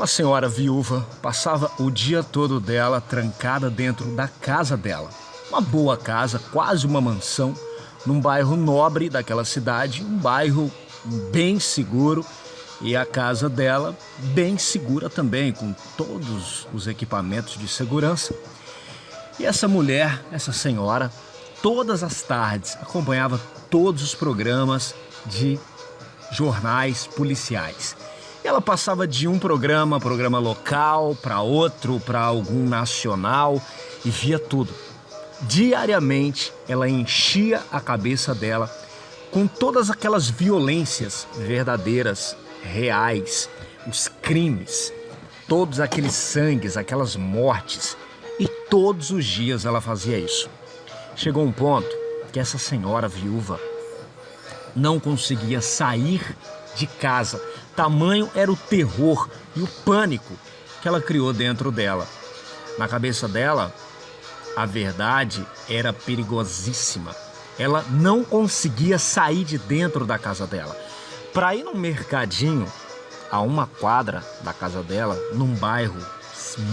Uma senhora viúva passava o dia todo dela trancada dentro da casa dela. Uma boa casa, quase uma mansão, num bairro nobre daquela cidade, um bairro bem seguro, e a casa dela bem segura também, com todos os equipamentos de segurança. E essa mulher, essa senhora, todas as tardes acompanhava todos os programas de jornais policiais. Ela passava de um programa local, para outro, para algum nacional, e via tudo. Diariamente, ela enchia a cabeça dela com todas aquelas violências verdadeiras, reais, os crimes, todos aqueles sangues, aquelas mortes. E todos os dias ela fazia isso. Chegou um ponto que essa senhora viúva não conseguia sair de casa. Tamanho era o terror e o pânico que ela criou dentro dela. Na cabeça dela, a verdade era perigosíssima. Ela não conseguia sair de dentro da casa dela. Para ir num mercadinho, a uma quadra da casa dela, num bairro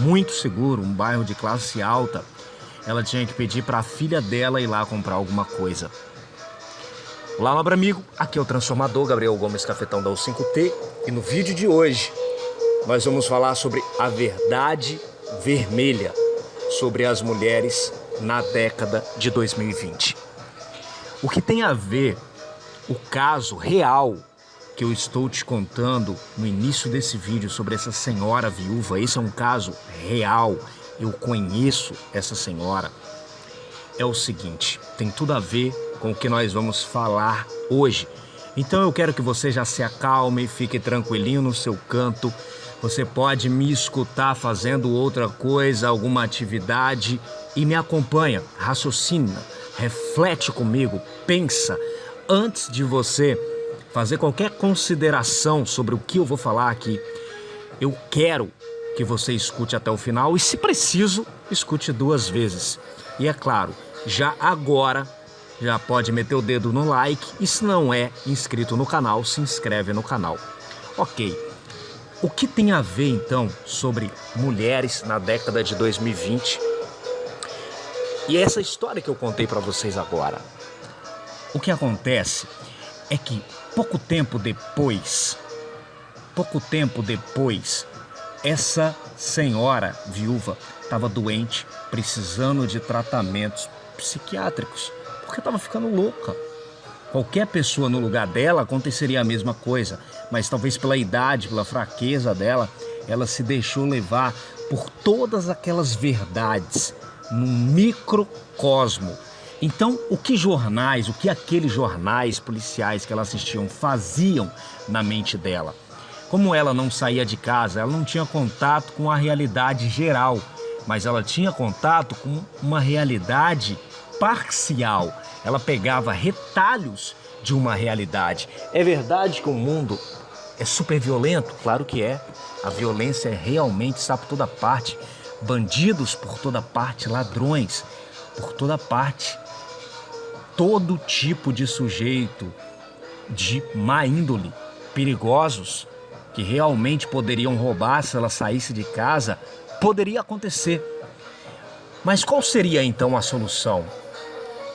muito seguro, um bairro de classe alta, ela tinha que pedir para a filha dela ir lá comprar alguma coisa. Olá, nobre amigo, aqui é o transformador Gabriel Gomes Cafetão da U5T, e no vídeo de hoje nós vamos falar sobre a verdade vermelha sobre as mulheres na década de 2020. O que tem a ver o caso real que eu estou te contando no início desse vídeo sobre essa senhora viúva, esse é um caso real, eu conheço essa senhora, é o seguinte, tem tudo a ver com o que nós vamos falar hoje. Então eu quero que você já se acalme, fique tranquilinho no seu canto. Você pode me escutar fazendo outra coisa, alguma atividade, e me acompanha, raciocina, reflete comigo, pensa. Antes de você fazer qualquer consideração sobre o que eu vou falar aqui, eu quero que você escute até o final e, se preciso, escute 2 vezes. E é claro, já agora, já pode meter o dedo no like, e se não é inscrito no canal, se inscreve no canal. Ok, o que tem a ver então sobre mulheres na década de 2020 e essa história que eu contei para vocês agora? O que acontece é que pouco tempo depois, essa senhora viúva estava doente, precisando de tratamentos psiquiátricos, porque estava ficando louca. Qualquer pessoa no lugar dela aconteceria a mesma coisa, mas talvez pela idade, pela fraqueza dela, ela se deixou levar por todas aquelas verdades num microcosmo. Então, o que aqueles jornais policiais que ela assistia faziam na mente dela? Como ela não saía de casa, ela não tinha contato com a realidade geral, mas ela tinha contato com uma realidade parcial. Ela pegava retalhos de uma realidade. É verdade que o mundo é super violento? Claro que é. A violência realmente está por toda parte. Bandidos por toda parte, ladrões por toda parte. Todo tipo de sujeito de má índole, perigosos, que realmente poderiam roubar se ela saísse de casa, poderia acontecer. Mas qual seria então a solução?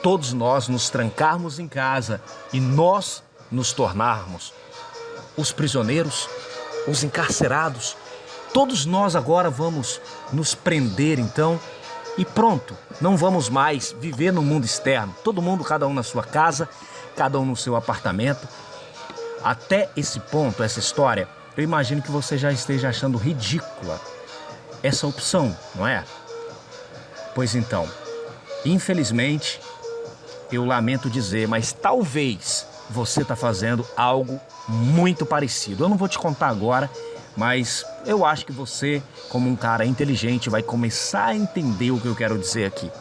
Todos nós nos trancarmos em casa e nós nos tornarmos os prisioneiros, os encarcerados. Todos nós agora vamos nos prender então e pronto, não vamos mais viver no mundo externo. Todo mundo, cada um na sua casa, cada um no seu apartamento. Até esse ponto, essa história, eu imagino que você já esteja achando ridícula essa opção, não é? Pois então, infelizmente, eu lamento dizer, mas talvez você está fazendo algo muito parecido. Eu não vou te contar agora, mas eu acho que você, como um cara inteligente, vai começar a entender o que eu quero dizer aqui.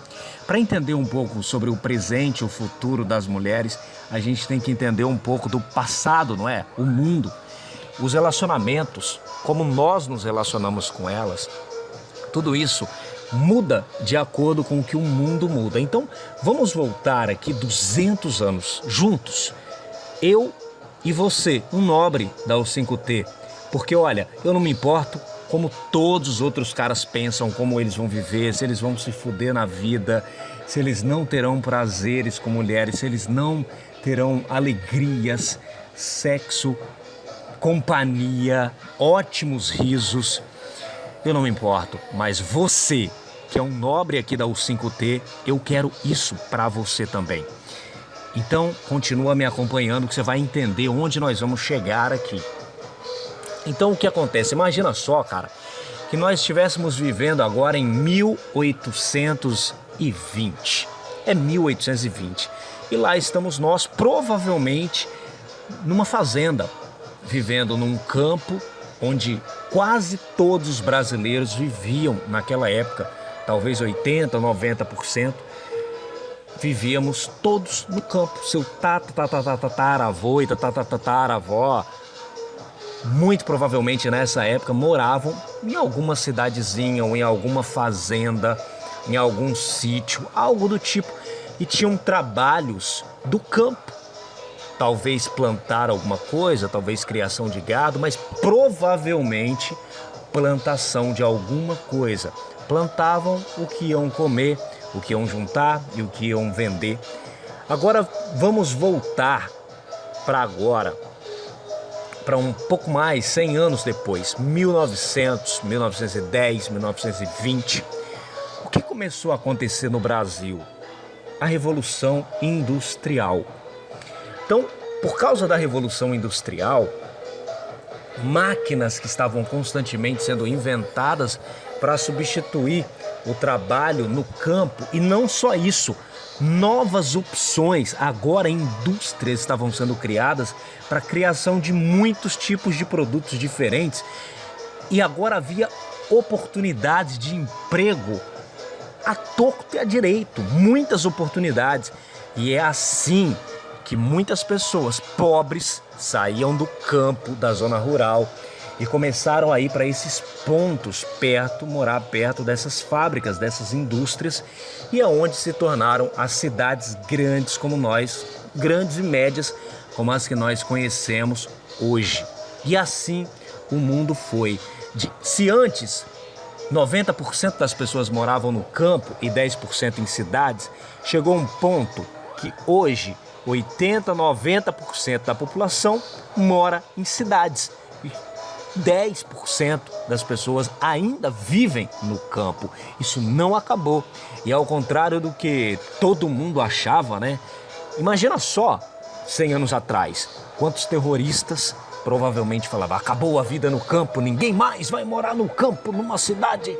Para entender um pouco sobre o presente, o futuro das mulheres, a gente tem que entender um pouco do passado, não é? O mundo, os relacionamentos, como nós nos relacionamos com elas. Tudo isso muda de acordo com o que o mundo muda. Então, vamos voltar aqui 200 anos juntos. Eu e você, um nobre da U5T. Porque, olha, eu não me importo como todos os outros caras pensam, como eles vão viver, se eles vão se fuder na vida, se eles não terão prazeres com mulheres, se eles não terão alegrias, sexo, companhia, ótimos risos. Eu não me importo, mas você, que é um nobre aqui da U5T, eu quero isso para você também. Então, continua me acompanhando que você vai entender onde nós vamos chegar aqui. Então, o que acontece? Imagina só, cara, que nós estivéssemos vivendo agora em 1820. É 1820. E lá estamos nós, provavelmente, numa fazenda, vivendo num campo onde quase todos os brasileiros viviam naquela época, talvez 80%, 90%, vivíamos todos no campo. Seu tataravô e tataravó, muito provavelmente nessa época, moravam em alguma cidadezinha ou em alguma fazenda, em algum sítio, algo do tipo, e tinham trabalhos do campo. Talvez plantar alguma coisa, talvez criação de gado, mas provavelmente plantação de alguma coisa. Plantavam o que iam comer, o que iam juntar e o que iam vender. Agora vamos voltar para agora, para um pouco mais, 100 anos depois, 1900, 1910, 1920. O que começou a acontecer no Brasil? A Revolução Industrial. Então, por causa da Revolução Industrial, máquinas que estavam constantemente sendo inventadas para substituir o trabalho no campo, e não só isso, novas opções, agora indústrias estavam sendo criadas para a criação de muitos tipos de produtos diferentes, e agora havia oportunidades de emprego à torto e à direito, muitas oportunidades, e é assim que muitas pessoas pobres saíam do campo, da zona rural, e começaram a ir para esses pontos morar perto dessas fábricas, dessas indústrias, e é onde se tornaram as cidades grandes como nós, grandes e médias como as que nós conhecemos hoje. E assim o mundo foi. Se antes 90% das pessoas moravam no campo e 10% em cidades, chegou um ponto que hoje 80%, 90% da população mora em cidades. 10% das pessoas ainda vivem no campo. Isso não acabou. E ao contrário do que todo mundo achava, né? Imagina só, 100 anos atrás, quantos terroristas provavelmente falavam: acabou a vida no campo, ninguém mais vai morar no campo, numa cidade,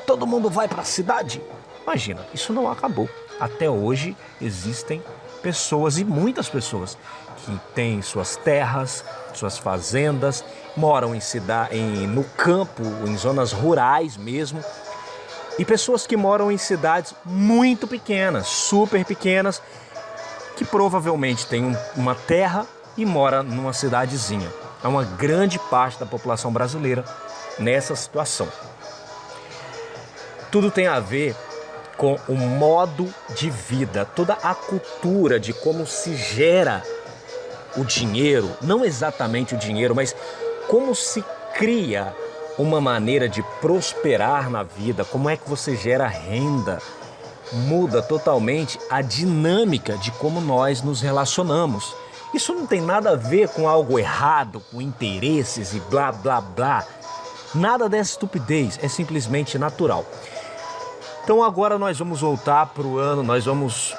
todo mundo vai para a cidade. Imagina, isso não acabou. Até hoje existem pessoas, e muitas pessoas, que têm suas terras, suas fazendas, moram no campo, em zonas rurais mesmo, e pessoas que moram em cidades muito pequenas, super pequenas, que provavelmente têm uma terra e mora numa cidadezinha. É uma grande parte da população brasileira nessa situação. Tudo tem a ver com o modo de vida, toda a cultura de como se gera o dinheiro, não exatamente o dinheiro, mas como se cria uma maneira de prosperar na vida, como é que você gera renda. Muda totalmente a dinâmica de como nós nos relacionamos. Isso não tem nada a ver com algo errado, com interesses e blá blá blá. Nada dessa estupidez, é simplesmente natural. Então agora nós vamos voltar para o ano, nós vamos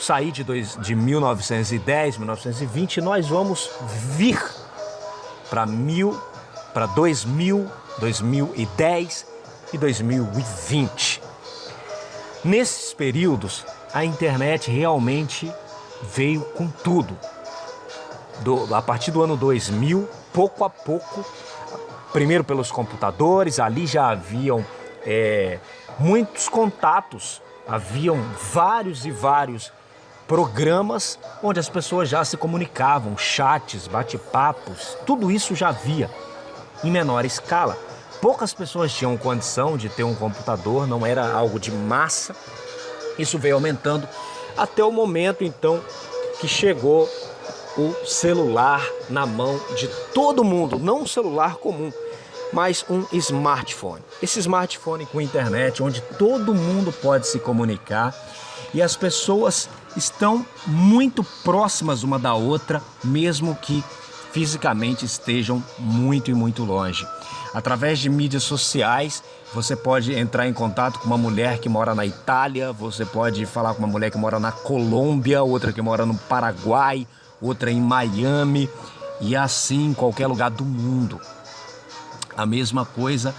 sair de 1910, 1920, nós vamos vir para 2000, 2010 e 2020. Nesses períodos, a internet realmente veio com tudo. A partir do ano 2000, pouco a pouco, primeiro pelos computadores, ali já haviam muitos contatos, haviam vários e vários programas onde as pessoas já se comunicavam, chats, bate-papos, tudo isso já havia em menor escala. Poucas pessoas tinham condição de ter um computador, não era algo de massa. Isso veio aumentando até o momento, então, que chegou o celular na mão de todo mundo, não um celular comum, mas um smartphone. Esse smartphone com internet, onde todo mundo pode se comunicar e as pessoas estão muito próximas uma da outra, mesmo que fisicamente estejam muito e muito longe. Através de mídias sociais, você pode entrar em contato com uma mulher que mora na Itália, você pode falar com uma mulher que mora na Colômbia, outra que mora no Paraguai, outra em Miami e assim em qualquer lugar do mundo. A mesma coisa,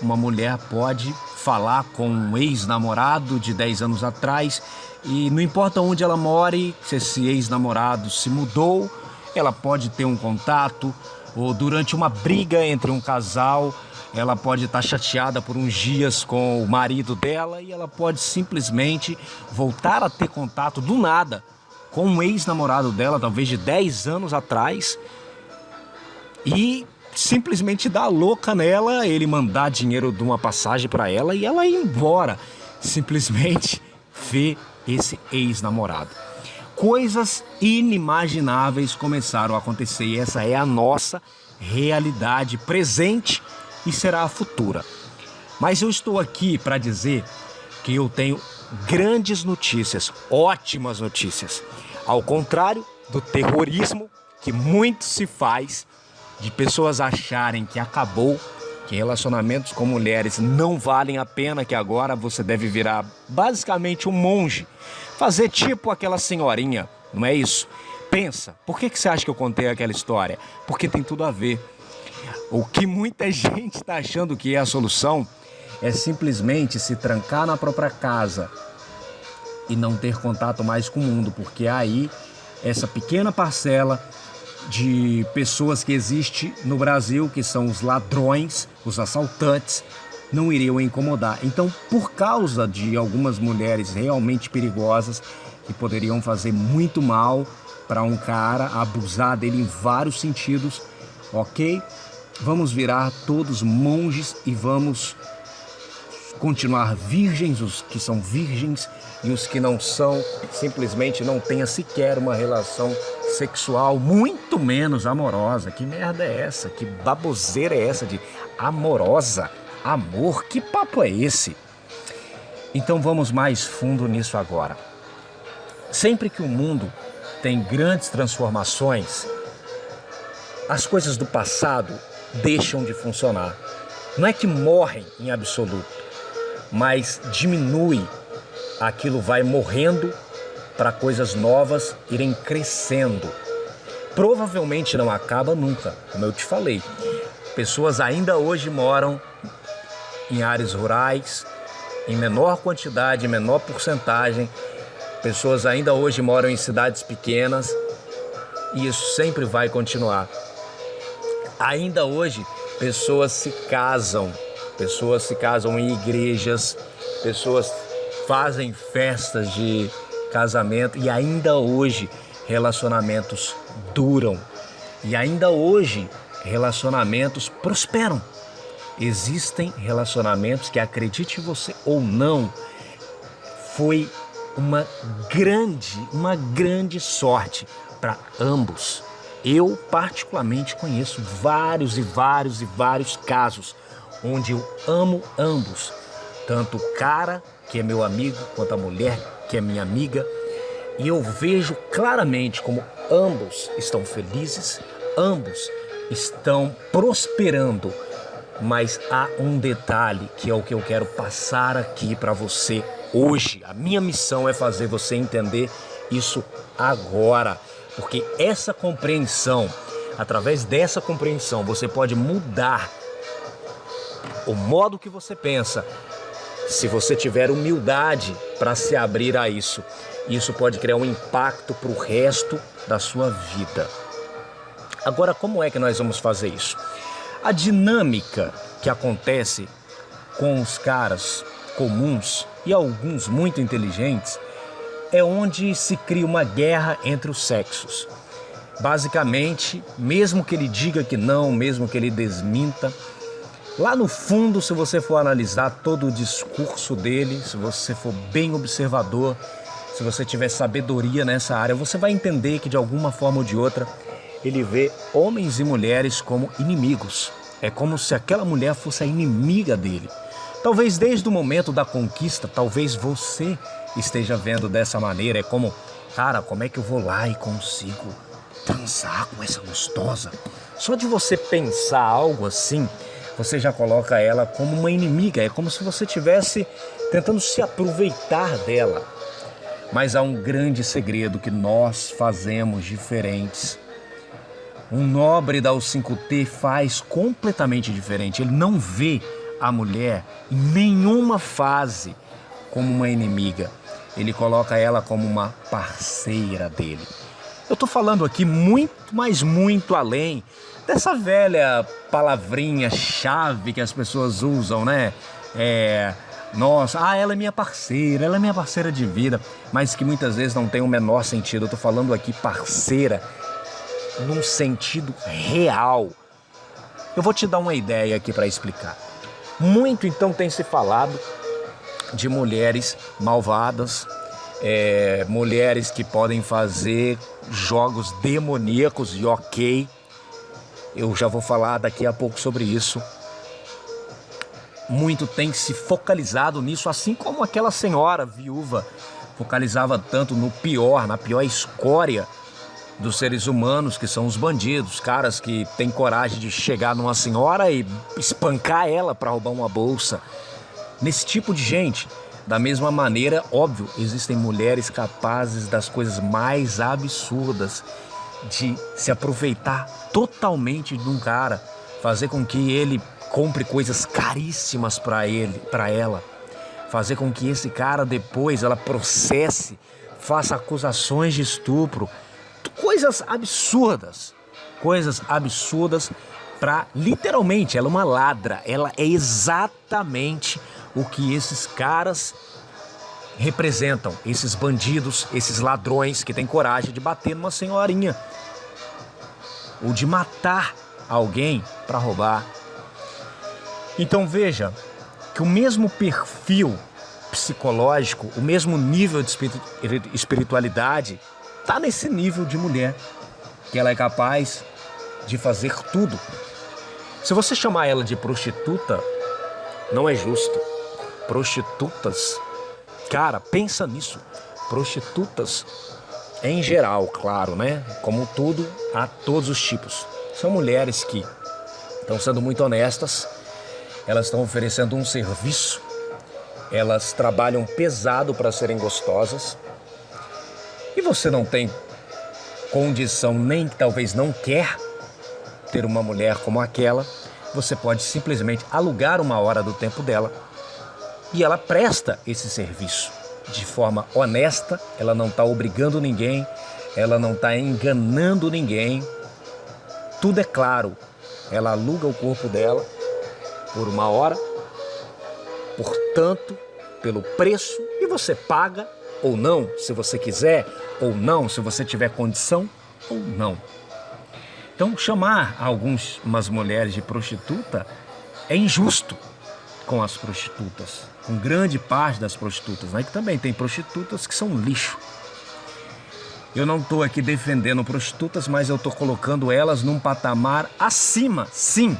uma mulher pode falar com um ex-namorado de 10 anos atrás e não importa onde ela more, se esse ex-namorado se mudou, ela pode ter um contato, ou durante uma briga entre um casal, ela pode estar chateada por uns dias com o marido dela e ela pode simplesmente voltar a ter contato do nada com um ex-namorado dela, talvez de 10 anos atrás, e simplesmente dar louca nela, ele mandar dinheiro de uma passagem para ela e ela ir embora, simplesmente ver esse ex-namorado. Coisas inimagináveis começaram a acontecer e essa é a nossa realidade presente e será a futura. Mas eu estou aqui para dizer que eu tenho grandes notícias, ótimas notícias. Ao contrário do terrorismo que muito se faz, de pessoas acharem que acabou, que relacionamentos com mulheres não valem a pena, que agora você deve virar basicamente um monge, fazer tipo aquela senhorinha, não é isso? Pensa, por que você acha que eu contei aquela história? Porque tem tudo a ver. O que muita gente está achando que é a solução é simplesmente se trancar na própria casa e não ter contato mais com o mundo, porque aí essa pequena parcela de pessoas que existe no Brasil, que são os ladrões, os assaltantes, não iriam incomodar. Então, por causa de algumas mulheres realmente perigosas que poderiam fazer muito mal para um cara, abusar dele em vários sentidos, ok? Vamos virar todos monges e vamos continuar virgens, os que são virgens, e os que não são, simplesmente não tenha sequer uma relação sexual, muito menos amorosa. Que merda é essa? Que baboseira é essa de amorosa? Amor? Que papo é esse? Então vamos mais fundo nisso agora. Sempre que o mundo tem grandes transformações, as coisas do passado deixam de funcionar. Não é que morrem em absoluto, mas diminui. Aquilo vai morrendo para coisas novas irem crescendo. Provavelmente não acaba nunca, como eu te falei. Pessoas ainda hoje moram em áreas rurais, em menor quantidade, em menor porcentagem. Pessoas ainda hoje moram em cidades pequenas e isso sempre vai continuar. Ainda hoje, pessoas se casam em igrejas, pessoas fazem festas de casamento e ainda hoje relacionamentos duram e ainda hoje relacionamentos prosperam. Existem relacionamentos que, acredite você ou não, foi uma grande sorte para ambos. Eu particularmente conheço vários casos onde eu amo ambos, tanto o cara que é meu amigo, quanto a mulher que é minha amiga, e eu vejo claramente como ambos estão felizes, ambos estão prosperando, mas há um detalhe que é o que eu quero passar aqui para você hoje. A minha missão é fazer você entender isso agora, porque essa compreensão, através dessa compreensão, você pode mudar o modo que você pensa. Se você tiver humildade para se abrir a isso, isso pode criar um impacto para o resto da sua vida. Agora, como é que nós vamos fazer isso? A dinâmica que acontece com os caras comuns e alguns muito inteligentes é onde se cria uma guerra entre os sexos. Basicamente, mesmo que ele diga que não, mesmo que ele desminta, lá no fundo, se você for analisar todo o discurso dele, se você for bem observador, se você tiver sabedoria nessa área, você vai entender que de alguma forma ou de outra, ele vê homens e mulheres como inimigos. É como se aquela mulher fosse a inimiga dele. Talvez desde o momento da conquista, talvez você esteja vendo dessa maneira. É como, cara, como é que eu vou lá e consigo transar com essa gostosa? Só de você pensar algo assim, você já coloca ela como uma inimiga. É como se você estivesse tentando se aproveitar dela. Mas há um grande segredo que nós fazemos diferentes. Um nobre da U5T faz completamente diferente. Ele não vê a mulher em nenhuma fase como uma inimiga. Ele coloca ela como uma parceira dele. Eu estou falando aqui muito, mas muito além dessa velha palavrinha chave que as pessoas usam, né? Nossa, ela é minha parceira de vida, mas que muitas vezes não tem o menor sentido. Eu estou falando aqui parceira num sentido real. Eu vou te dar uma ideia aqui para explicar. Muito então tem se falado de mulheres malvadas, mulheres que podem fazer jogos demoníacos, e ok, eu já vou falar daqui a pouco sobre isso. Muito tem se focalizado nisso, assim como aquela senhora viúva focalizava tanto na pior escória dos seres humanos, que são os bandidos, caras que têm coragem de chegar numa senhora e espancar ela para roubar uma bolsa. Nesse tipo de gente, da mesma maneira, óbvio, existem mulheres capazes das coisas mais absurdas, de se aproveitar totalmente de um cara, fazer com que ele compre coisas caríssimas para ela, fazer com que esse cara depois ela processe, faça acusações de estupro, coisas absurdas para, literalmente, ela é uma ladra, ela é exatamente o que esses caras representam, esses bandidos, esses ladrões que têm coragem de bater numa senhorinha ou de matar alguém para roubar. Então veja que o mesmo perfil psicológico, o mesmo nível de espiritualidade está nesse nível de mulher, que ela é capaz de fazer tudo. Se você chamar ela de prostituta, não é justo. Prostitutas, cara, pensa nisso. Prostitutas, em geral, claro, né? Como tudo, há todos os tipos. São mulheres que estão sendo muito honestas, elas estão oferecendo um serviço, elas trabalham pesado para serem gostosas, e você não tem condição, nem talvez não quer ter uma mulher como aquela, você pode simplesmente alugar uma hora do tempo dela e ela presta esse serviço de forma honesta. Ela não está obrigando ninguém, ela não está enganando ninguém, tudo é claro. Ela aluga o corpo dela por uma hora, portanto, pelo preço, e você paga ou não, se você quiser, ou não, se você tiver condição, ou não. Então, chamar algumas mulheres de prostituta é injusto com as prostitutas, com grande parte das prostitutas, né? Que também tem prostitutas que são lixo. Eu não estou aqui defendendo prostitutas, mas eu estou colocando elas num patamar acima, sim,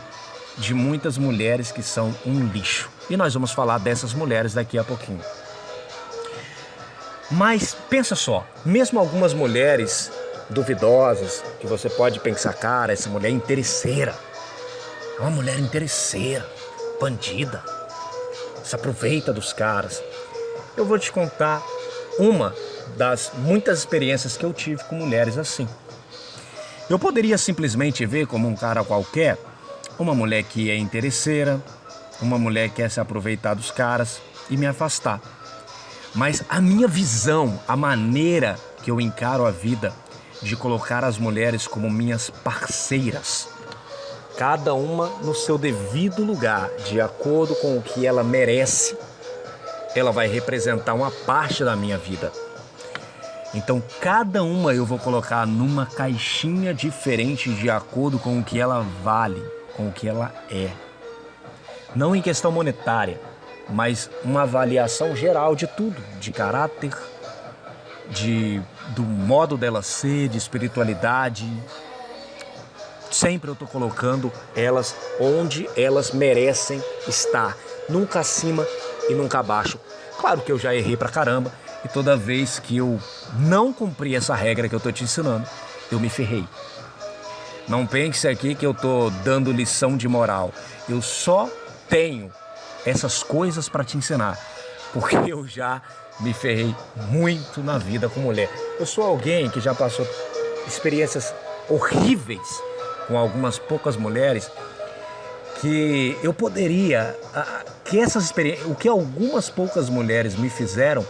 de muitas mulheres que são um lixo. E nós vamos falar dessas mulheres daqui a pouquinho. Mas pensa só, mesmo algumas mulheres duvidosas, que você pode pensar, cara, essa mulher é interesseira, é uma mulher interesseira, bandida, se aproveita dos caras. Eu vou te contar uma das muitas experiências que eu tive com mulheres assim. Eu poderia simplesmente ver como um cara qualquer, uma mulher que é interesseira, uma mulher que quer se aproveitar dos caras e me afastar. Mas a minha visão, a maneira que eu encaro a vida, de colocar as mulheres como minhas parceiras, cada uma no seu devido lugar, de acordo com o que ela merece, ela vai representar uma parte da minha vida. Então, cada uma eu vou colocar numa caixinha diferente de acordo com o que ela vale, com o que ela é. Não em questão monetária, mas uma avaliação geral de tudo, de caráter, do modo dela ser, de espiritualidade. sempre eu tô colocando elas onde elas merecem estar, nunca acima e nunca abaixo. Claro que eu já errei pra caramba e toda vez que eu não cumpri essa regra que eu tô te ensinando, eu me ferrei. Não pense aqui que eu tô dando lição de moral. Eu só tenho essas coisas para te ensinar, porque eu já me ferrei muito na vida com mulher. Eu sou alguém que já passou experiências horríveis com algumas poucas mulheres, que eu poderia, que essas experiências, o que algumas poucas mulheres me fizeram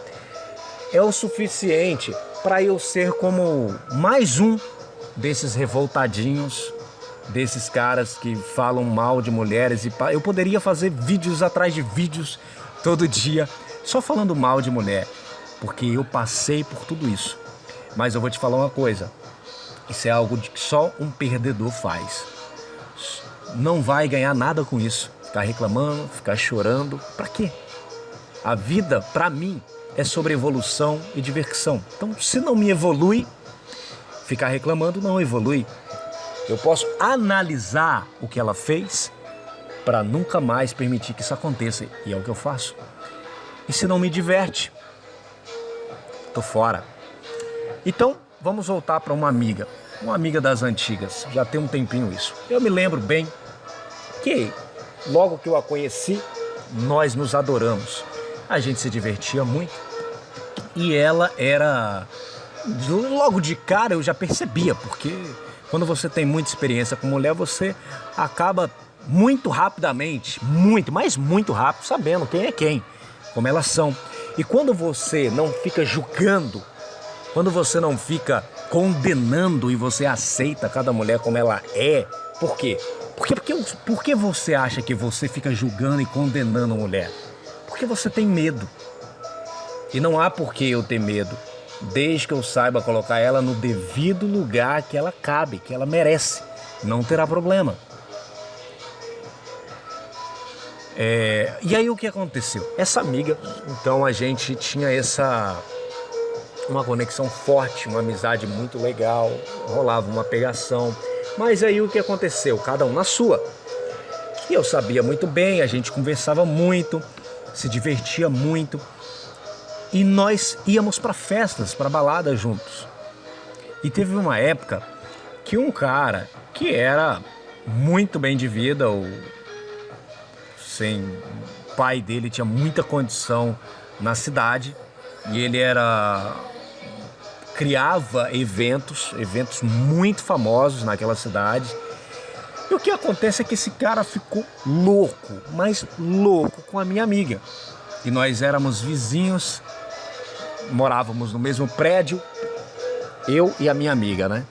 é o suficiente para eu ser como mais um desses revoltadinhos, desses caras que falam mal de mulheres. E eu poderia fazer vídeos atrás de vídeos todo dia só falando mal de mulher, porque eu passei por tudo isso. Mas eu vou te falar uma coisa, isso é algo que só um perdedor faz. Não vai ganhar nada com isso, ficar reclamando, ficar chorando, pra quê? A vida, pra mim, é sobre evolução e diversão. Então, se não me evolui, ficar reclamando não evolui. Eu posso analisar o que ela fez para nunca mais permitir que isso aconteça. E é o que eu faço. E se não me diverte, tô fora. Então, vamos voltar para uma amiga das antigas. Já tem um tempinho isso. Eu me lembro bem que logo que eu a conheci, nós nos adoramos. A gente se divertia muito. E ela era... Logo de cara eu já percebia, porque quando você tem muita experiência com mulher, você acaba muito rapidamente, mas muito rápido, sabendo quem é quem, como elas são. E quando você não fica julgando, quando você não fica condenando e você aceita cada mulher como ela é, por quê? Por que você acha que você fica julgando e condenando a mulher? Porque você tem medo. E não há por que eu ter medo, desde que eu saiba colocar ela no devido lugar que ela cabe, que ela merece. Não terá problema. E aí o que aconteceu? Essa amiga, então a gente tinha uma conexão forte, uma amizade muito legal, rolava uma pegação. Mas aí o que aconteceu? Cada um na sua. E eu sabia muito bem, a gente conversava muito, se divertia muito. E nós íamos para festas, para baladas juntos. E teve uma época que um cara que era muito bem de vida, o pai dele tinha muita condição na cidade, e ele criava eventos muito famosos naquela cidade. E o que acontece é que esse cara ficou louco, mas louco com a minha amiga. E nós éramos vizinhos, morávamos no mesmo prédio, eu e a minha amiga, né?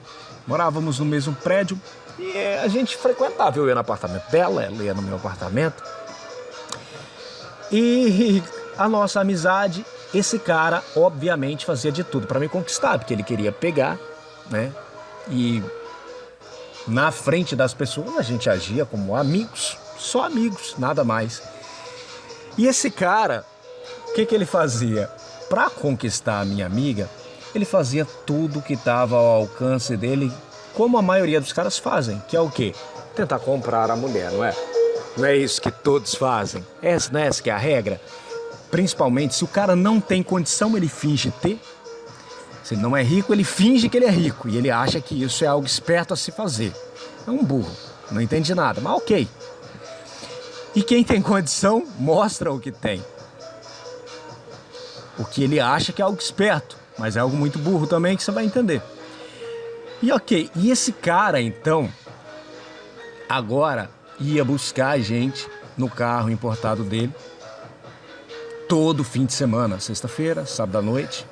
Morávamos no mesmo prédio e a gente frequentava. Eu ia no apartamento dela, ela ia no meu apartamento. E a nossa amizade, esse cara obviamente fazia de tudo para me conquistar, porque ele queria pegar, né? E na frente das pessoas a gente agia como amigos, só amigos, nada mais. E esse cara, o que ele fazia? Para conquistar a minha amiga, ele fazia tudo que estava ao alcance dele, como a maioria dos caras fazem, que é o quê? Tentar comprar a mulher, não é? Não é isso que todos fazem? Não é essa que é a regra? Principalmente se o cara não tem condição, ele finge ter. Se ele não é rico, ele finge que ele é rico. E ele acha que isso é algo esperto a se fazer. É um burro, não entende nada, mas ok. E quem tem condição, mostra o que tem. O que ele acha que é algo esperto, mas é algo muito burro também, que você vai entender. E ok, e esse cara então, agora ia buscar a gente no carro importado dele, todo fim de semana, sexta-feira, sábado à noite,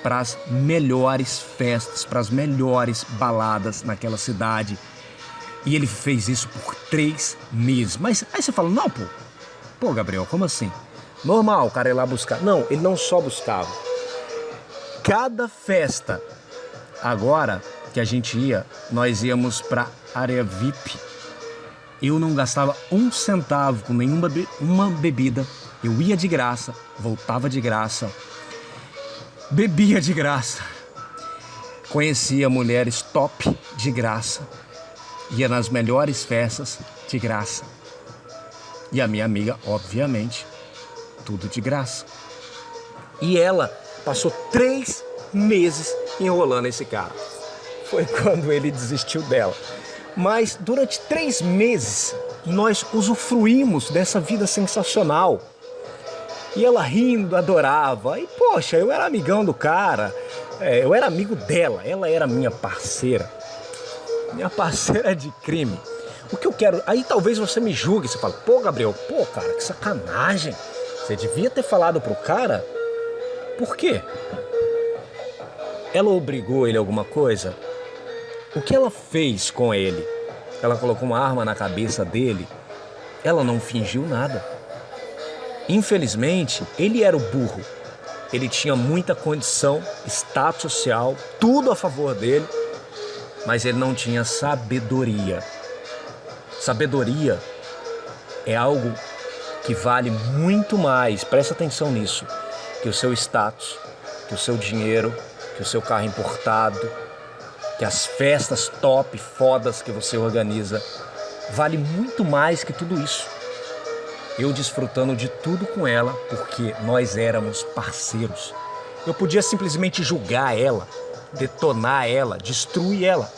para as melhores festas, para as melhores baladas naquela cidade. E ele fez isso por 3 meses. Mas aí você fala, não, pô, Gabriel, como assim? Normal o cara ir lá buscar. Não, ele não só buscava. Cada festa, agora que a gente ia, nós íamos para área VIP. Eu não gastava 1 centavo com uma bebida. Eu ia de graça, voltava de graça, bebia de graça, conhecia mulheres top de graça. ia nas melhores festas de graça. E a minha amiga, obviamente, tudo de graça. E ela passou 3 meses enrolando esse cara. Foi quando ele desistiu dela. Mas durante 3 meses, nós usufruímos dessa vida sensacional. E ela rindo, adorava. E poxa, eu era amigão do cara. Eu era amigo dela. Ela era minha parceira. Minha parceira de crime. O que eu quero... Aí talvez você me julgue. Você fala, pô, Gabriel, pô, cara, que sacanagem. Você devia ter falado pro cara. Por quê? Ela obrigou ele a alguma coisa? O que ela fez com ele? Ela colocou uma arma na cabeça dele? Ela não fingiu nada. Infelizmente, ele era o burro. Ele tinha muita condição, status social, tudo a favor dele, mas ele não tinha sabedoria. Sabedoria é algo que vale muito mais, presta atenção nisso, que o seu status, que o seu dinheiro, que o seu carro importado, que as festas top, fodas que você organiza, vale muito mais que tudo isso. Eu desfrutando de tudo com ela, porque nós éramos parceiros. Eu podia simplesmente julgar ela, detonar ela, destruir ela.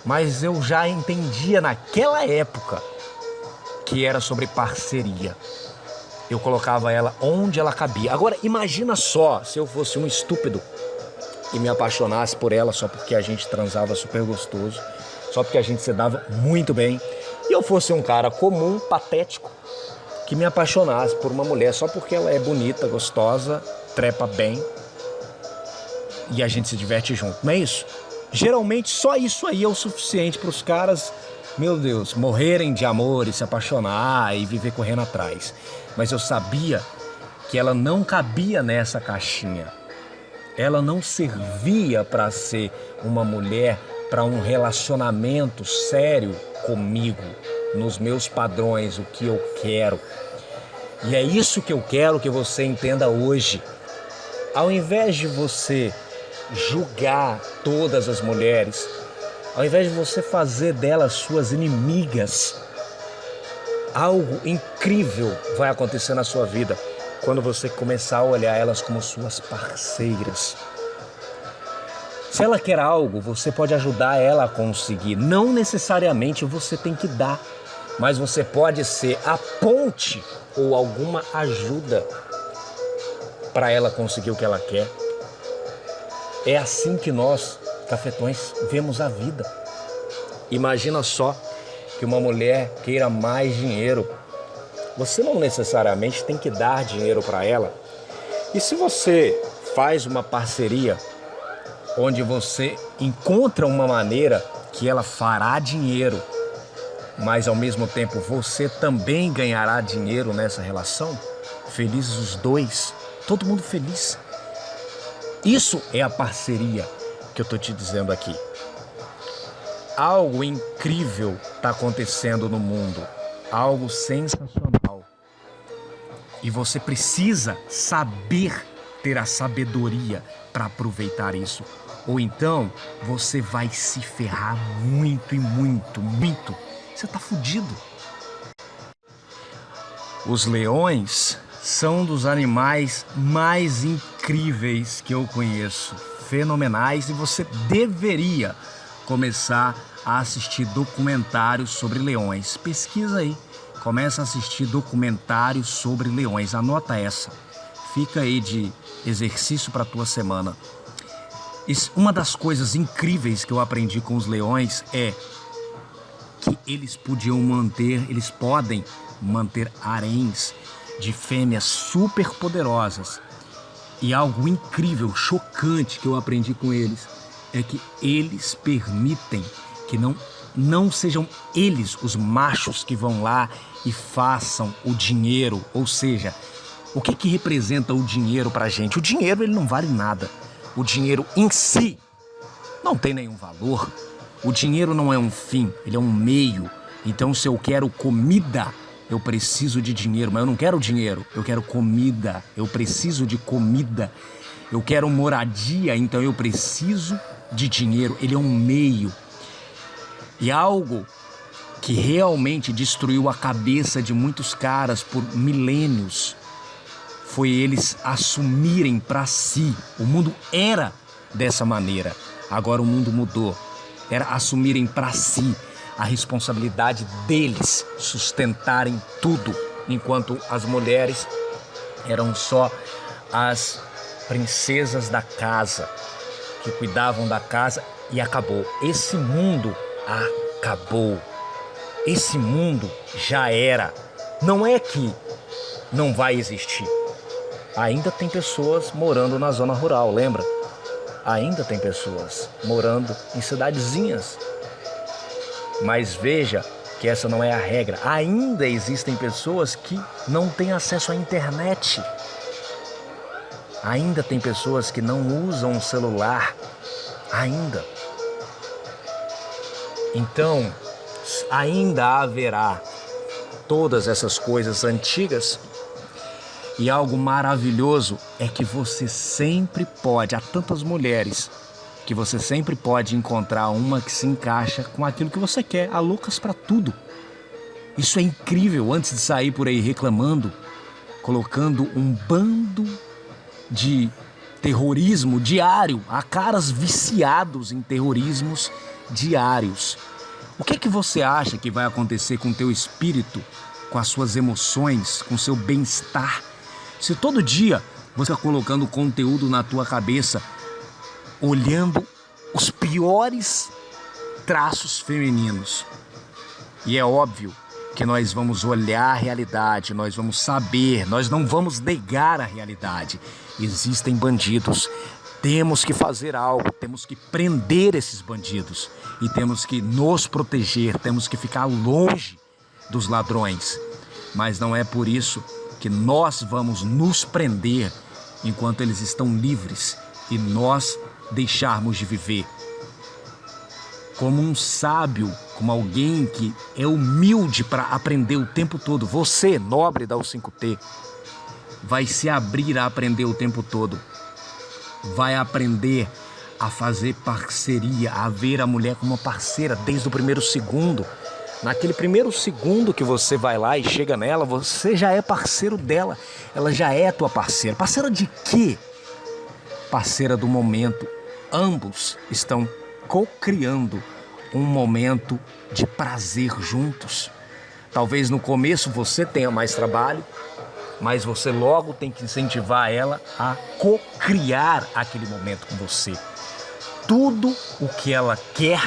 Mas eu já entendia naquela época que era sobre parceria. Eu colocava ela onde ela cabia. Agora, imagina só se eu fosse um estúpido e me apaixonasse por ela só porque a gente transava super gostoso, só porque a gente se dava muito bem, e eu fosse um cara comum, patético, que me apaixonasse por uma mulher só porque ela é bonita, gostosa, trepa bem e a gente se diverte junto, não é isso? Geralmente só isso aí é o suficiente para os caras, meu Deus, morrerem de amor e se apaixonar e viver correndo atrás. Mas eu sabia que ela não cabia nessa caixinha. Ela não servia para ser uma mulher para um relacionamento sério comigo, nos meus padrões, o que eu quero. E é isso que eu quero que você entenda hoje. Ao invés de você julgar todas as mulheres, ao invés de você fazer delas suas inimigas, algo incrível vai acontecer na sua vida quando você começar a olhar elas como suas parceiras. Se ela quer algo, você pode ajudar ela a conseguir. Não necessariamente você tem que dar, mas você pode ser a ponte ou alguma ajuda para ela conseguir o que ela quer. É assim que nós, cafetões, vemos a vida. Imagina só que uma mulher queira mais dinheiro. Você não necessariamente tem que dar dinheiro para ela. E se você faz uma parceria onde você encontra uma maneira que ela fará dinheiro, mas ao mesmo tempo você também ganhará dinheiro nessa relação, felizes os dois, todo mundo feliz. Isso é a parceria que eu estou te dizendo aqui. Algo incrível está acontecendo no mundo, algo sensacional. E você precisa saber ter a sabedoria para aproveitar isso. Ou então você vai se ferrar muito e muito, muito. Você está fudido. Os leões são dos animais mais incríveis que eu conheço, fenomenais, e você deveria começar a assistir documentários sobre leões. Pesquisa aí, começa a assistir documentários sobre leões, anota essa, fica aí de exercício para a tua semana. Uma das coisas incríveis que eu aprendi com os leões é que eles podem manter haréns de fêmeas super poderosas. E algo incrível, chocante que eu aprendi com eles é que eles permitem que não sejam eles os machos que vão lá e façam o dinheiro. Ou seja, o que representa o dinheiro pra gente? O dinheiro, ele não vale nada. O dinheiro em si não tem nenhum valor. O dinheiro não é um fim, ele é um meio. Então, se eu quero comida, eu preciso de dinheiro, mas eu não quero dinheiro, eu quero comida, eu preciso de comida. Eu quero moradia, então eu preciso de dinheiro, ele é um meio. E algo que realmente destruiu a cabeça de muitos caras por milênios foi eles assumirem para si. O mundo era dessa maneira, agora o mundo mudou. Era assumirem para si a responsabilidade deles sustentarem tudo, enquanto as mulheres eram só as princesas da casa, que cuidavam da casa, e acabou. Esse mundo acabou. Esse mundo já era. Não é que não vai existir. Ainda tem pessoas morando na zona rural, lembra? Ainda tem pessoas morando em cidadezinhas. Mas veja que essa não é a regra. Ainda existem pessoas que não têm acesso à internet. Ainda tem pessoas que não usam um celular. Ainda. Então, ainda haverá todas essas coisas antigas. E algo maravilhoso é que você sempre pode, há tantas mulheres, que você sempre pode encontrar uma que se encaixa com aquilo que você quer. Há loucas para tudo. Isso é incrível. Antes de sair por aí reclamando, colocando um bando de terrorismo diário, há caras viciados em terrorismos diários. O que é que você acha que vai acontecer com o teu espírito, com as suas emoções, com o seu bem-estar? Se todo dia você está colocando conteúdo na tua cabeça, olhando os piores traços femininos. E é óbvio que nós vamos olhar a realidade, nós vamos saber, nós não vamos negar a realidade. Existem bandidos, temos que fazer algo, temos que prender esses bandidos e temos que nos proteger, temos que ficar longe dos ladrões. Mas não é por isso que nós vamos nos prender enquanto eles estão livres e nós deixarmos de viver. Como um sábio, como alguém que é humilde para aprender o tempo todo. Você, nobre da U5T, vai se abrir a aprender o tempo todo. Vai aprender a fazer parceria, a ver a mulher como uma parceira desde o primeiro segundo. Naquele primeiro segundo que você vai lá e chega nela, você já é parceiro dela. Ela já é tua parceira. Parceira de quê? Parceira do momento. Ambos estão co-criando um momento de prazer juntos. Talvez no começo você tenha mais trabalho, mas você logo tem que incentivar ela a co-criar aquele momento com você. Tudo o que ela quer,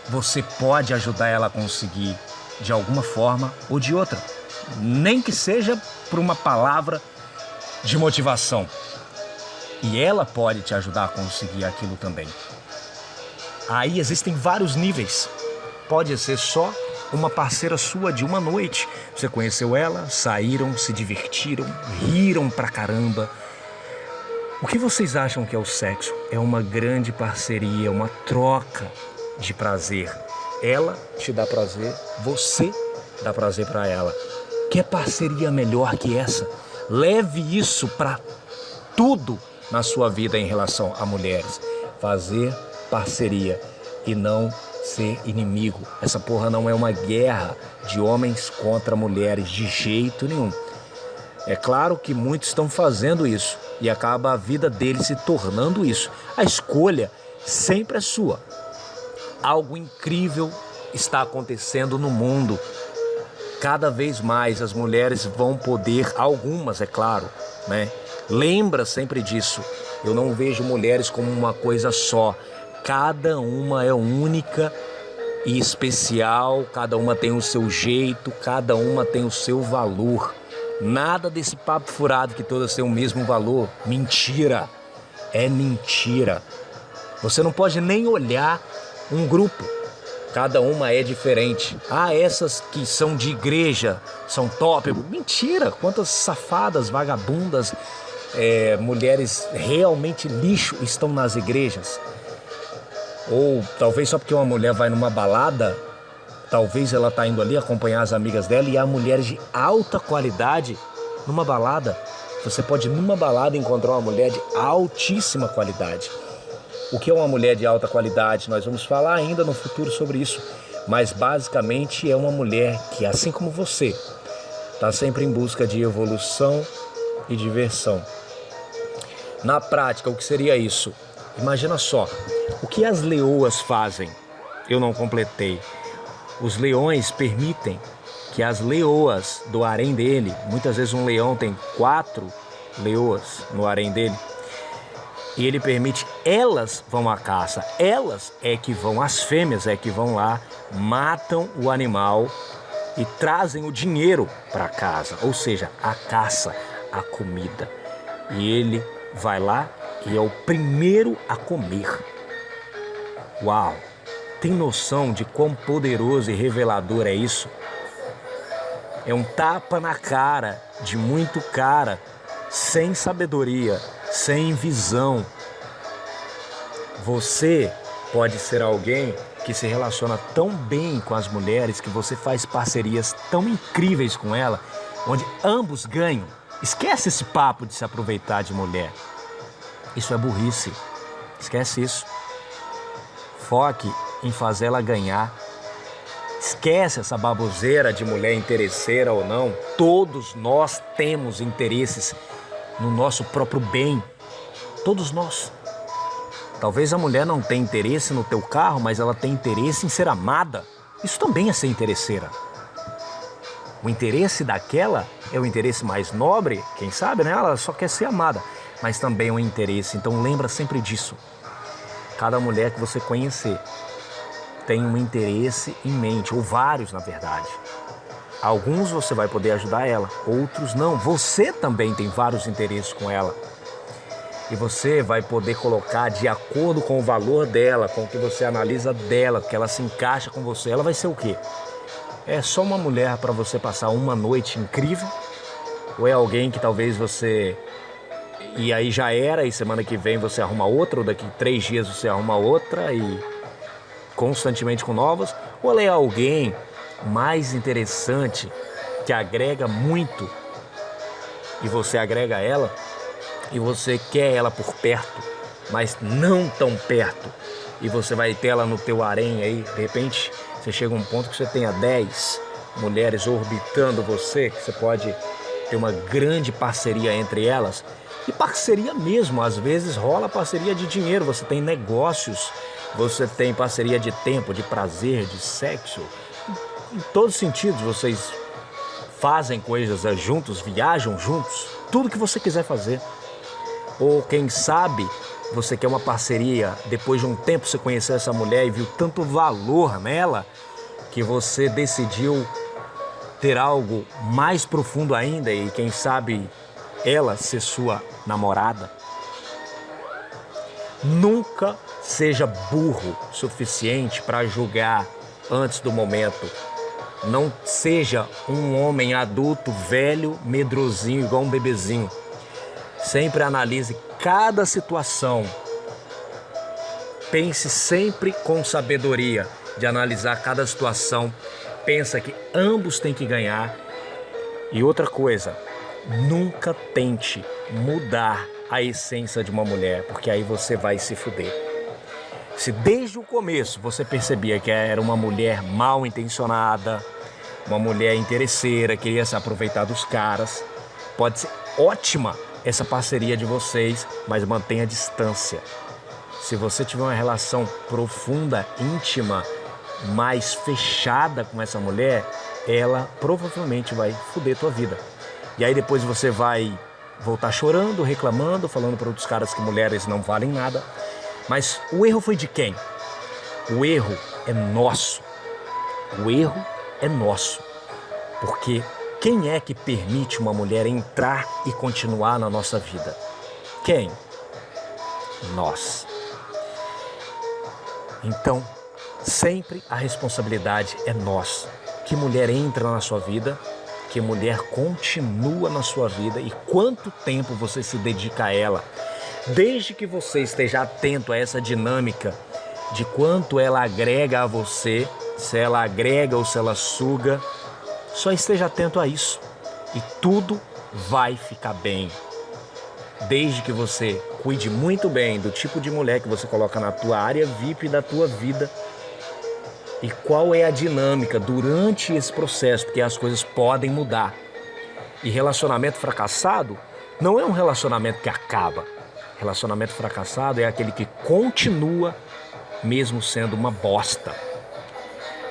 você pode ajudar ela a conseguir de alguma forma ou de outra. Nem que seja por uma palavra de motivação. E ela pode te ajudar a conseguir aquilo também. Aí existem vários níveis. Pode ser só uma parceira sua de uma noite. Você conheceu ela, saíram, se divertiram, riram pra caramba. O que vocês acham que é o sexo? É uma grande parceria, uma troca de prazer. Ela te dá prazer, você dá prazer pra ela. Que parceria melhor que essa? Leve isso pra tudo na sua vida em relação a mulheres. Fazer parceria e não ser inimigo. Essa porra não é uma guerra de homens contra mulheres de jeito nenhum. É claro que muitos estão fazendo isso e acaba a vida deles se tornando isso. A escolha sempre é sua. Algo incrível está acontecendo no mundo. Cada vez mais as mulheres vão poder, algumas é claro, né? Lembra sempre disso. Eu não vejo mulheres como uma coisa só. Cada uma é única e especial, cada uma tem o seu jeito, cada uma tem o seu valor. Nada desse papo furado que todas têm o mesmo valor. Mentira. É mentira. Você não pode nem olhar um grupo. Cada uma é diferente. Ah, essas que são de igreja são top. Mentira. Quantas safadas, vagabundas, mulheres realmente lixo estão nas igrejas. Ou talvez só porque uma mulher vai numa balada, talvez ela está indo ali acompanhar as amigas dela e há mulheres de alta qualidade numa balada. Você pode numa balada encontrar uma mulher de altíssima qualidade. O que é uma mulher de alta qualidade? Nós vamos falar ainda no futuro sobre isso. mas basicamente é uma mulher que, assim como você, está sempre em busca de evolução e diversão. Na prática, o que seria isso? Imagina só, o que as leoas fazem? Eu não completei. Os leões permitem que as leoas do harém dele, muitas vezes um leão tem 4 leoas no harém dele, e ele permite, elas vão à caça, elas é que vão, as fêmeas é que vão lá, matam o animal e trazem o dinheiro para casa, ou seja, a caça, a comida. E ele vai lá e é o primeiro a comer. Uau! Tem noção de quão poderoso e revelador é isso? É um tapa na cara de muito cara, sem sabedoria, sem visão. Você pode ser alguém que se relaciona tão bem com as mulheres, que você faz parcerias tão incríveis com ela, onde ambos ganham. Esquece esse papo de se aproveitar de mulher. Isso é burrice. Esquece isso. Foque em fazer ela ganhar. Esquece essa baboseira de mulher interesseira ou não. Todos nós temos interesses no nosso próprio bem. Todos nós. Talvez a mulher não tenha interesse no teu carro, mas ela tem interesse em ser amada. Isso também é ser interesseira. O interesse daquela é o interesse mais nobre, quem sabe, né? Ela só quer ser amada, mas também é um interesse. Então lembra sempre disso. Cada mulher que você conhecer tem um interesse em mente, ou vários na verdade. Alguns você vai poder ajudar ela, outros não. Você também tem vários interesses com ela. E você vai poder colocar de acordo com o valor dela, com o que você analisa dela, que ela se encaixa com você. Ela vai ser o quê? É só uma mulher para você passar uma noite incrível? Ou é alguém que talvez você... E aí já era, e semana que vem você arruma outra, ou daqui 3 dias você arruma outra, e constantemente com novas? Ou ela é alguém mais interessante, que agrega muito, e você agrega ela, e você quer ela por perto, mas não tão perto, e você vai ter ela no teu harém aí, de repente você chega a um ponto que você tenha 10 mulheres orbitando você, que você pode ter uma grande parceria entre elas. E parceria mesmo, às vezes rola parceria de dinheiro, você tem negócios, você tem parceria de tempo, de prazer, de sexo. Em todos os sentidos, vocês fazem coisas juntos, viajam juntos, tudo que você quiser fazer. Ou quem sabe você quer uma parceria, depois de um tempo você conheceu essa mulher e viu tanto valor nela, que você decidiu ter algo mais profundo ainda e quem sabe ela ser sua namorada. Nunca seja burro o suficiente para julgar antes do momento. Não seja um homem adulto, velho, medrosinho, igual um bebezinho. Sempre analise cada situação. Pense sempre com sabedoria de analisar cada situação. Pensa que ambos têm que ganhar. E outra coisa, nunca tente mudar a essência de uma mulher, porque aí você vai se fuder. Se desde o começo você percebia que era uma mulher mal intencionada, uma mulher interesseira, queria se aproveitar dos caras, pode ser ótima essa parceria de vocês, mas mantenha a distância. Se você tiver uma relação profunda, íntima, mais fechada com essa mulher, ela provavelmente vai fuder tua vida. E aí depois você vai voltar chorando, reclamando, falando para outros caras que mulheres não valem nada. Mas o erro foi de quem? O erro é nosso. O erro é nosso. Porque quem é que permite uma mulher entrar e continuar na nossa vida? Quem? Nós. Então, sempre a responsabilidade é nossa. Que mulher entra na sua vida, que mulher continua na sua vida e quanto tempo você se dedica a ela. Desde que você esteja atento a essa dinâmica de quanto ela agrega a você, se ela agrega ou se ela suga, só esteja atento a isso e tudo vai ficar bem. Desde que você cuide muito bem do tipo de mulher que você coloca na tua área VIP da tua vida, e qual é a dinâmica durante esse processo, porque as coisas podem mudar. E relacionamento fracassado não é um relacionamento que acaba. Relacionamento fracassado é aquele que continua mesmo sendo uma bosta.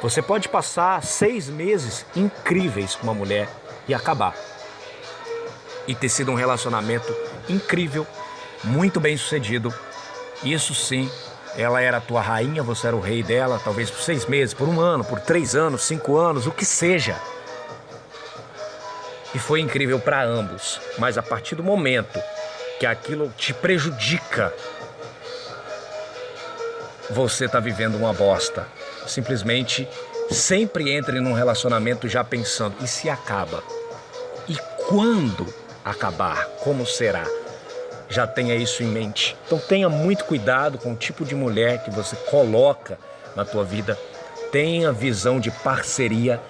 Você pode passar 6 meses incríveis com uma mulher e acabar. E ter sido um relacionamento incrível, muito bem sucedido. Isso sim, ela era a tua rainha, você era o rei dela, talvez por 6 meses, por 1 ano, por 3 anos, 5 anos, o que seja. E foi incrível para ambos. Mas a partir do momento que aquilo te prejudica, você está vivendo uma bosta. Simplesmente sempre entre num relacionamento já pensando, e se acaba? E quando acabar? Como será? Já tenha isso em mente. Então tenha muito cuidado com o tipo de mulher que você coloca na tua vida. Tenha visão de parceria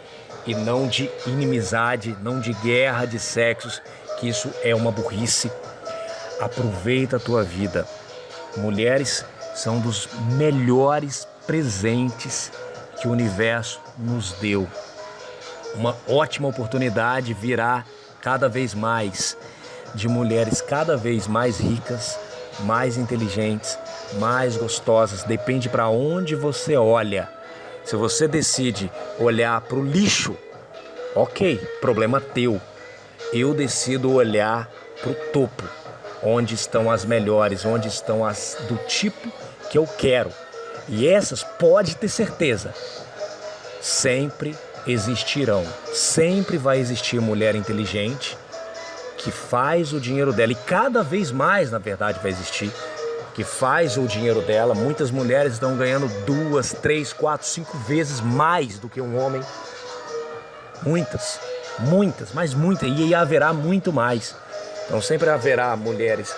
e não de inimizade, não de guerra de sexos, que isso é uma burrice. Aproveita a tua vida. Mulheres são dos melhores presentes que o universo nos deu. Uma ótima oportunidade virá cada vez mais de mulheres cada vez mais ricas, mais inteligentes, mais gostosas. Depende para onde você olha. Se você decide olhar para o lixo, ok, problema teu. Eu decido olhar para o topo, onde estão as melhores, onde estão as do tipo que eu quero. E essas, pode ter certeza, sempre existirão. Sempre vai existir mulher inteligente que faz o dinheiro dela, e cada vez mais, na verdade, vai existir, que faz o dinheiro dela. Muitas mulheres estão ganhando 2, 3, 4, 5 vezes mais do que um homem. Muitas, mas muitas, e haverá muito mais. Então sempre haverá mulheres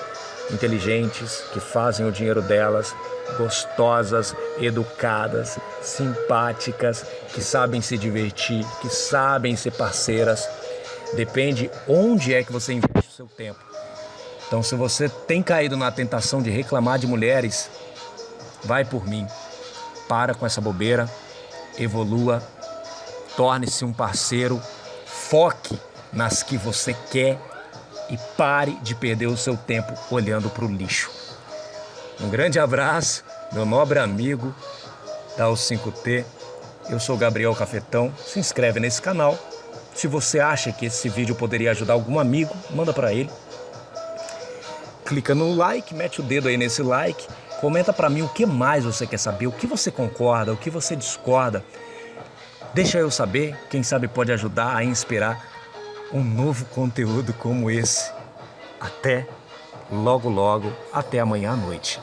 inteligentes que fazem o dinheiro delas, gostosas, educadas, simpáticas, que sabem se divertir, que sabem ser parceiras. Depende onde é que você investe o seu tempo. Então, se você tem caído na tentação de reclamar de mulheres, vai por mim. Para com essa bobeira, evolua, torne-se um parceiro, foque nas que você quer e pare de perder o seu tempo olhando para o lixo. Um grande abraço, meu nobre amigo da O5T. Eu sou Gabriel Cafetão. Se inscreve nesse canal. Se você acha que esse vídeo poderia ajudar algum amigo, manda para ele. Clica no like, mete o dedo aí nesse like. Comenta para mim o que mais você quer saber, o que você concorda, o que você discorda. Deixa eu saber, quem sabe pode ajudar a inspirar um novo conteúdo como esse. Até logo, até amanhã à noite.